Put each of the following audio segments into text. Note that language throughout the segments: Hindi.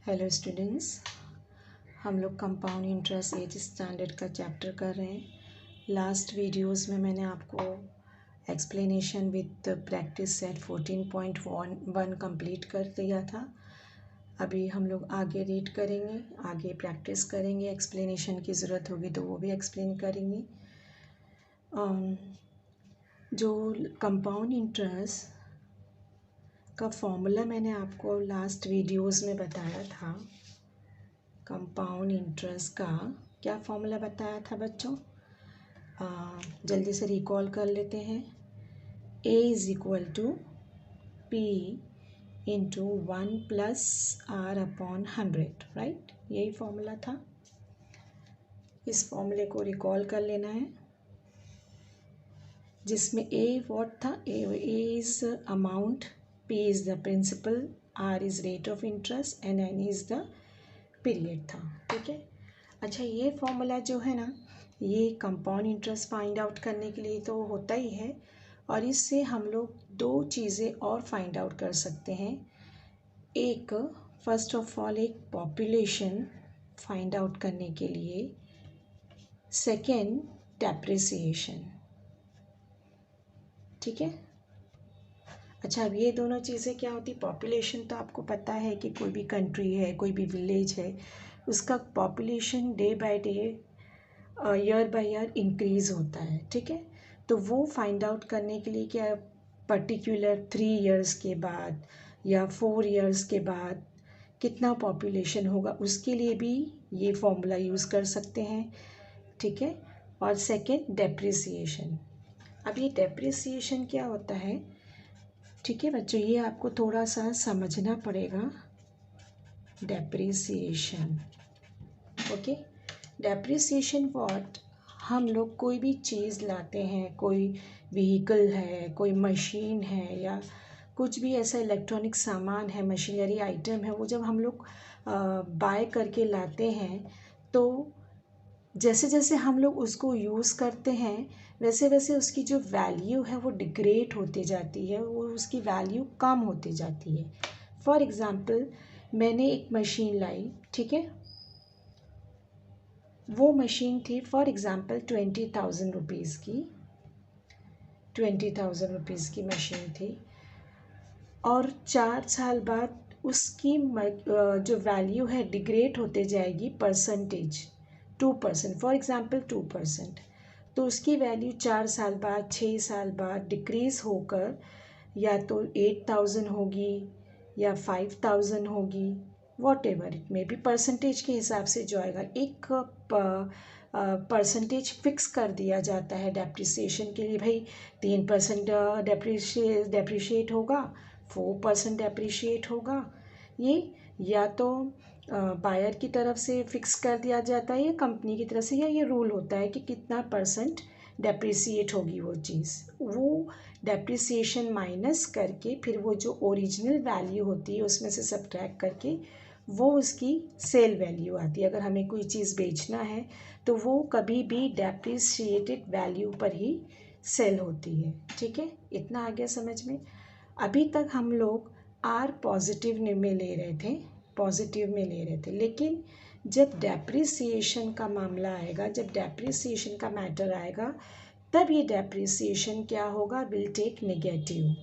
हेलो स्टूडेंट्स, हम लोग कंपाउंड इंटरेस्ट 8th स्टैंडर्ड का चैप्टर कर रहे हैं। लास्ट वीडियोस में मैंने आपको explanation with practice set 14.1 complete कर दिया था। अभी हम लोग आगे रीड करेंगे, आगे प्रैक्टिस करेंगे, एक्सप्लेनेशन की ज़रूरत होगी तो वो भी एक्सप्लेन करेंगे। जो कंपाउंड इंटरेस्ट का फॉर्मूला मैंने आपको लास्ट वीडियोस में बताया था। कंपाउंड इंटरेस्ट का क्या फॉर्मूला बताया था बच्चों? जल्दी से रिकॉल कर लेते हैं। A is equal to P into 1 plus R upon 100, right? यही फॉर्मूला था। इस फॉर्मूले को रिकॉल कर लेना है, जिसमें A व्हाट था? A is amount, P is the principal, R is rate of interest and N is the period था। ठीक है। अच्छा, ये फॉर्मूला जो है ना, ये कंपाउंड इंटरेस्ट फाइंड आउट करने के लिए तो होता ही है, और इससे हम लोग दो चीज़ें और फाइंड आउट कर सकते हैं। एक, फर्स्ट ऑफ ऑल एक पॉपुलेशन फाइंड आउट करने के लिए, सेकेंड डेप्रिसिएशन। ठीक है। अच्छा, अब ये दोनों चीज़ें क्या होती? पॉपुलेशन तो आपको पता है कि कोई भी कंट्री है, कोई भी विलेज है, उसका population day by day, year by year increase होता है। ठीक है। तो वो फाइंड आउट करने के लिए क्या पर्टिकुलर 3 इयर्स के बाद या 4 इयर्स के बाद कितना पॉपुलेशन होगा, उसके लिए भी ये फॉर्मूला यूज़ कर सकते हैं। ठीक है। और सेकेंड डेप्रिसिएशन। अब ये डेप्रिसिएशन क्या होता है? ठीक है बच्चों, ये आपको थोड़ा सा समझना पड़ेगा। Depreciation, okay. Depreciation what? हम लोग कोई भी चीज़ लाते हैं, कोई व्हीकल है, कोई मशीन है, या कुछ भी ऐसा इलेक्ट्रॉनिक सामान है, मशीनरी आइटम है, वो जब हम लोग बाय करके लाते हैं, तो जैसे जैसे हम लोग उसको यूज़ करते हैं, वैसे वैसे उसकी जो वैल्यू है वो डिग्रेड होती जाती है, वो उसकी वैल्यू कम होती जाती है। फॉर एग्ज़ाम्पल, मैंने एक मशीन लाई, ठीक है। वो मशीन थी फॉर एग्ज़ाम्पल 20,000 रुपीज़ की, 20,000 रुपीज़ की मशीन थी, और 4 साल बाद उसकी जो वैल्यू है डिग्रेड होते जाएगी परसेंटेज, 2%, फॉर एग्ज़ाम्पल 2%। तो उसकी वैल्यू 4 साल बाद, 6 साल बाद डिक्रीज़ होकर या तो 8,000 होगी या 5,000 होगी, what ever it may be, percentage के हिसाब से जो आएगा। एक परसेंटेज फिक्स कर दिया जाता है डेप्रिसिएशन के लिए। भाई 3% डेप्रिशिएट होगा, 4% डेप्रिशिएट होगा। ये या तो बायर की तरफ से फिक्स कर दिया जाता है या कंपनी की तरफ से, या ये रूल होता है कि कितना परसेंट डेप्रिसिएट होगी वो चीज़। वो डेप्रिसिएशन माइनस करके फिर वो जो ओरिजिनल वैल्यू होती है उसमें से सब्ट्रैक्ट करके वो उसकी सेल वैल्यू आती है। अगर हमें कोई चीज़ बेचना है तो वो कभी भी डेप्रिसिएटेड वैल्यू पर ही सेल होती है। ठीक है, इतना आ गया समझ में? अभी तक हम लोग आर पॉजिटिव में ले रहे थे, लेकिन जब डेप्रिसिएशन का मामला आएगा, जब डेप्रिसिएशन का मैटर आएगा, तब ये डेप्रिसिएशन क्या होगा? Will take negative.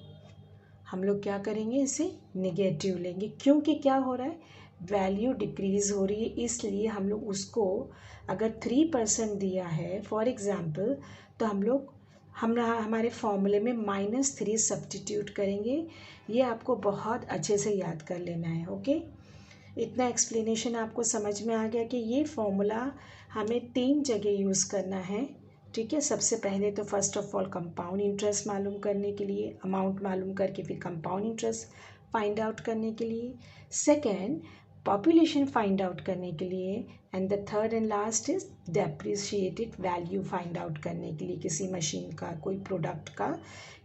हम लोग क्या करेंगे? इसे नेगेटिव लेंगे, क्योंकि क्या हो रहा है? वैल्यू डिक्रीज़ हो रही है, इसलिए हम लोग उसको, अगर 3% दिया है फॉर एग्ज़ाम्पल, तो हम लोग हमारे फॉर्मूले में -3 सब्स्टिट्यूट करेंगे। ये आपको बहुत अच्छे से याद कर लेना है, ओके। इतना एक्सप्लेनेशन आपको समझ में आ गया कि ये फॉर्मूला हमें 3 जगह यूज़ करना है। ठीक है। सबसे पहले तो first of all compound interest मालूम करने के लिए, अमाउंट मालूम करके फिर कंपाउंड इंटरेस्ट फाइंड आउट करने के लिए, सेकेंड पॉपुलेशन फाइंड आउट करने के लिए, and the third and last is depreciated value find out करने के लिए। किसी मशीन का, कोई प्रोडक्ट का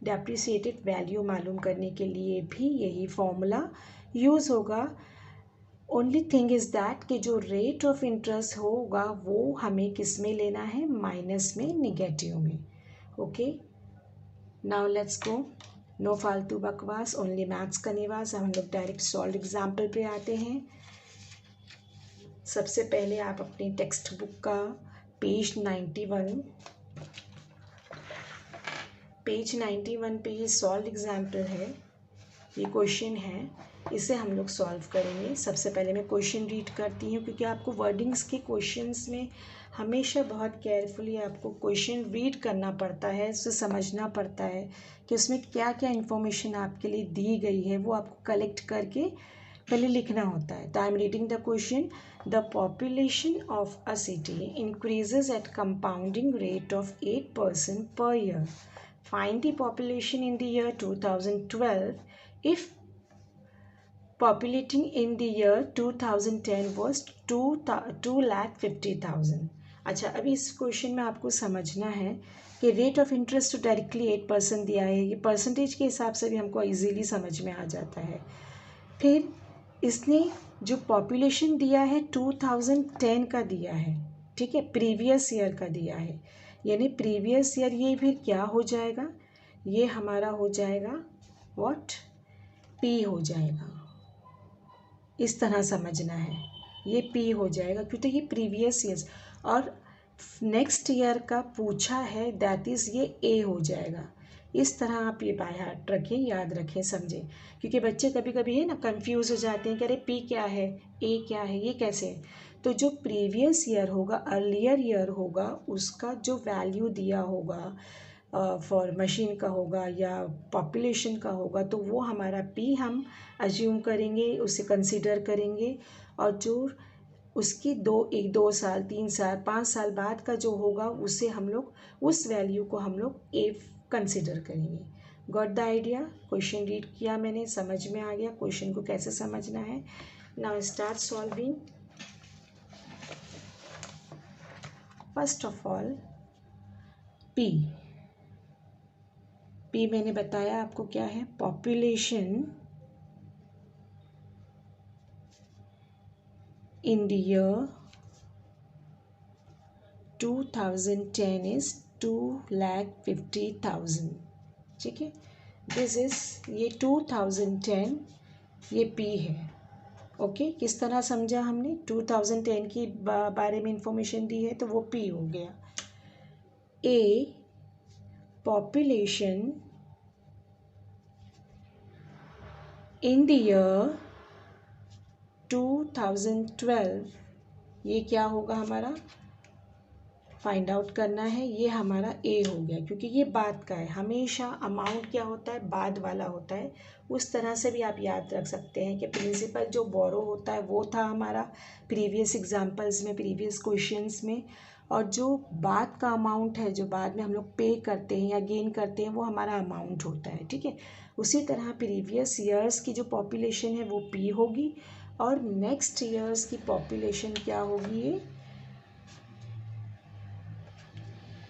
डेप्रिसिएटेड वैल्यू मालूम करने के लिए भी यही फॉर्मूला यूज़ होगा। ओनली थिंग इज़ दैट कि जो रेट ऑफ इंटरेस्ट होगा वो हमें किस में लेना है? माइनस में, निगेटिव में। Okay, now let's go. No फालतू बकवास, ओनली मैथ्स का निवास। हम लोग डायरेक्ट सॉल्व एग्जाम्पल पे आते हैं। सबसे पहले आप अपनी टेक्स्ट बुक का पेज 91 पे ये सॉल्व एग्जाम्पल है, ये क्वेश्चन है, इसे हम लोग सॉल्व करेंगे। सबसे पहले मैं क्वेश्चन रीड करती हूँ, क्योंकि आपको वर्डिंग्स के क्वेश्चंस में हमेशा बहुत केयरफुली आपको क्वेश्चन रीड करना पड़ता है, उसे समझना पड़ता है कि उसमें क्या क्या इन्फॉर्मेशन आपके लिए दी गई है, वो आपको कलेक्ट करके पहले लिखना होता है। तो I am reading the question. The population of a city increases at compounding rate of 8% per year. Find the population in the year 2012 if populating in the year 2010 was 2,50,000। अच्छा, अभी इस क्वेश्चन में आपको समझना है कि रेट ऑफ इंटरेस्ट तो डायरेक्टली 8% दिया है, ये परसेंटेज के हिसाब से भी हमको इजीली समझ में आ जाता है। फिर इसने जो पॉपुलेशन दिया है 2010 का दिया है, ठीक है, प्रीवियस ईयर का दिया है, यानी प्रीवियस ईयर ये फिर क्या हो जाएगा, ये हमारा हो जाएगा व्हाट, पी हो जाएगा। इस तरह समझना है, ये पी हो जाएगा क्योंकि ये प्रीवियस ईयर, और नेक्स्ट ईयर का पूछा है, दैट इज़ ये ए हो जाएगा। इस तरह आप ये बाय हार्ट रखें, याद रखें, समझें, क्योंकि बच्चे कभी कभी है ना कंफ्यूज हो जाते हैं कि अरे पी क्या है, ए क्या है, ये कैसे है। तो जो प्रीवियस ईयर होगा, अर्लियर ईयर होगा, उसका जो वैल्यू दिया होगा फॉर मशीन का होगा या पॉपुलेशन का होगा, तो वो हमारा पी हम अज्यूम करेंगे, उसे कंसिडर करेंगे, और जो उसकी 2 साल 3 साल 5 साल बाद का जो होगा, उसे हम लोग उस वैल्यू को हम लोग ए कंसिडर करेंगे। Got the idea? Question read किया मैंने, समझ में आ गया क्वेश्चन को कैसे समझना है। Now start solving. First of all P मैंने बताया आपको क्या है, population in the year 2010 is 2,50,000, ठीक है। दिस इज ये 2010, ये पी है। ओके, किस तरह समझा हमने, 2010 की बारे में इंफॉर्मेशन दी है तो वो पी हो गया। ए पॉपुलेशन इन द ईयर 2012, ये क्या होगा हमारा, फाइंड आउट करना है, ये हमारा ए हो गया, क्योंकि ये बाद का है। हमेशा अमाउंट क्या होता है, बाद वाला होता है। उस तरह से भी आप याद रख सकते हैं कि प्रिंसिपल जो बोरो होता है वो था हमारा प्रीवियस एग्जाम्पल्स में, प्रीवियस क्वेश्चंस में, और जो बाद का अमाउंट है, जो बाद में हम लोग पे करते हैं या गेन करते हैं, वो हमारा अमाउंट होता है, ठीक है। उसी तरह प्रीवियस ईयर्स की जो पॉपुलेशन है वो पी होगी, और नेक्स्ट ईयर्स की पॉपुलेशन क्या होगी, ये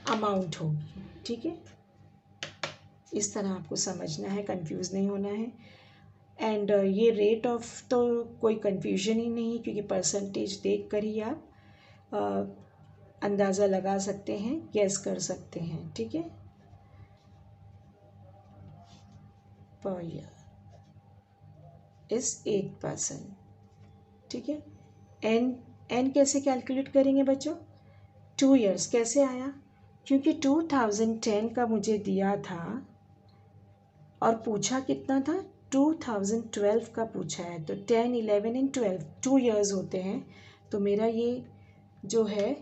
अमाउंट होगी, ठीक है। इस तरह आपको समझना है, कंफ्यूज नहीं होना है। एंड ये रेट ऑफ तो कोई कंफ्यूजन ही नहीं, क्योंकि परसेंटेज देख कर ही आप अंदाज़ा लगा सकते हैं, गैस कर सकते हैं, ठीक है। पर ईयर इज 8%, ठीक है। एन कैसे कैलकुलेट करेंगे बच्चों, 2 ईयर्स कैसे आया, क्योंकि 2010 का मुझे दिया था और पूछा कितना था, 2012 का पूछा है, तो 10, 11 एंड 12 2 ईयर्स होते हैं, तो मेरा ये जो है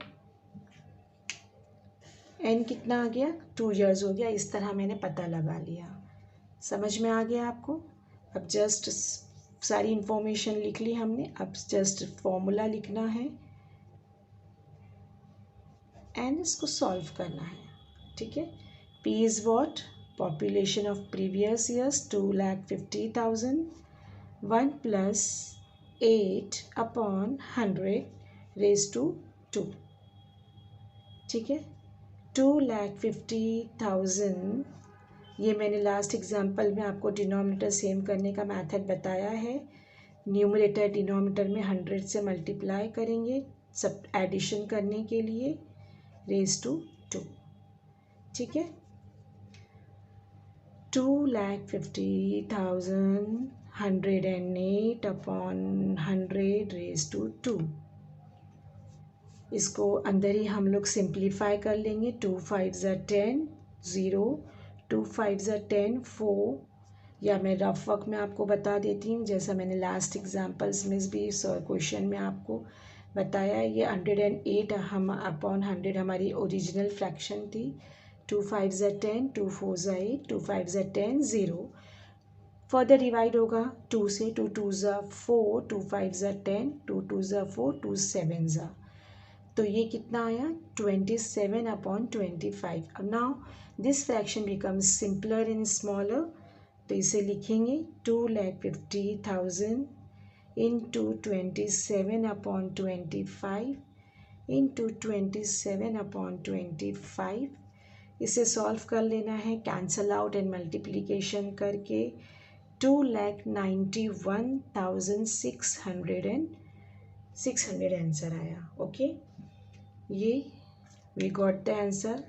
एन कितना आ गया, 2 ईयर्स हो गया। इस तरह मैंने पता लगा लिया, समझ में आ गया आपको। अब जस्ट सारी इंफॉर्मेशन लिख ली हमने, अब जस्ट फॉर्मूला लिखना है एंड इसको सॉल्व करना है, ठीक है। P is what, population of previous years 2,50,000, 1 plus 8 upon 100 raised to 2, ठीक है। 2,50,000, ये मैंने लास्ट एग्जाम्पल में आपको डिनोमिनेटर सेम करने का मेथड बताया है। न्यूमरेटर डिनोमिनेटर में 100 से मल्टीप्लाई करेंगे सब एडिशन करने के लिए, रेज टू 2, ठीक है। 2,50,000 108 upon 100 raised to 2, इसको अंदर ही हम लोग सिंप्लीफाई कर लेंगे। 2 5 ज़ा 10, 0, 2 5 ज़ा 10, 4, या मैं रफ वर्क में आपको बता देती हूँ, जैसा मैंने लास्ट एग्जाम्पल्स में भी क्वेश्चन में आपको बताया। ये 108 हम अपॉन 100 हमारी ओरिजिनल फ्रैक्शन थी। 2 5 ज़ा 10, 2 4 ज़ा 8, 2 5 ज़ा 10, 0। फर्दर डिवाइड होगा 2 से, 2 2 ज़ा 4, 2 5 ज़ा 10, 2 2 ज़ा 4, 2 7 ज़ा, तो ये कितना आया 27 अपॉन 25। अब now this fraction becomes simpler and smaller, तो इसे लिखेंगे 2,50,000 इंटू 27 अपॉन 25 इंटू 27 अपॉन 25। इसे सॉल्व कर लेना है, कैंसल आउट एंड मल्टीप्लिकेशन करके 2,91,600 आंसर आया। ओके, ये वी गॉट द आंसर।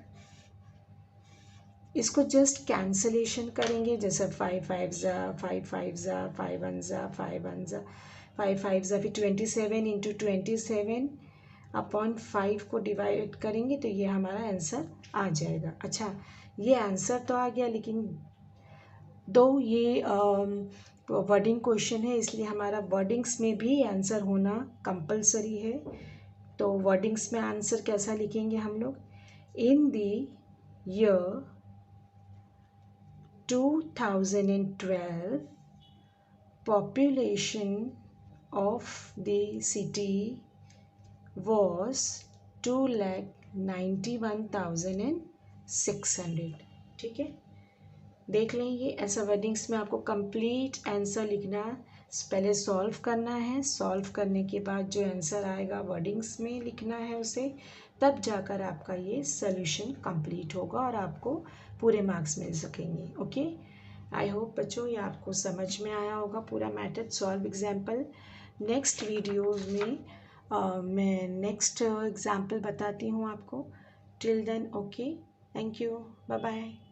इसको जस्ट कैंसलेशन करेंगे, जैसे 5 5 ज़ा 5 5 ज़ा 5 1 ज़ा 5 1 ज़ा 5 5 ज़ा, फिर 27 इंटू 27 अपॉन 5 को डिवाइड करेंगे तो ये हमारा आंसर आ जाएगा। अच्छा, ये आंसर तो आ गया, लेकिन दो ये वर्डिंग क्वेश्चन है, इसलिए हमारा वर्डिंग्स में भी आंसर होना कंपलसरी है। तो वर्डिंग्स में आंसर कैसा लिखेंगे हम लोग? In the year 2012 population of the city was 2,91,600। ठीक है, देख लें, ये ऐसा वर्डिंग्स में आपको कंप्लीट आंसर लिखना, पहले सॉल्व करना है, सॉल्व करने के बाद जो आंसर आएगा वर्डिंग्स में लिखना है उसे, तब जाकर आपका ये सॉल्यूशन कंप्लीट होगा और आपको पूरे मार्क्स मिल सकेंगे। ओके, आई होप बच्चों ये आपको समझ में आया होगा पूरा method solve example. Next video में मैं नेक्स्ट एग्जाम्पल बताती हूँ आपको। Till then okay, thank you, bye bye.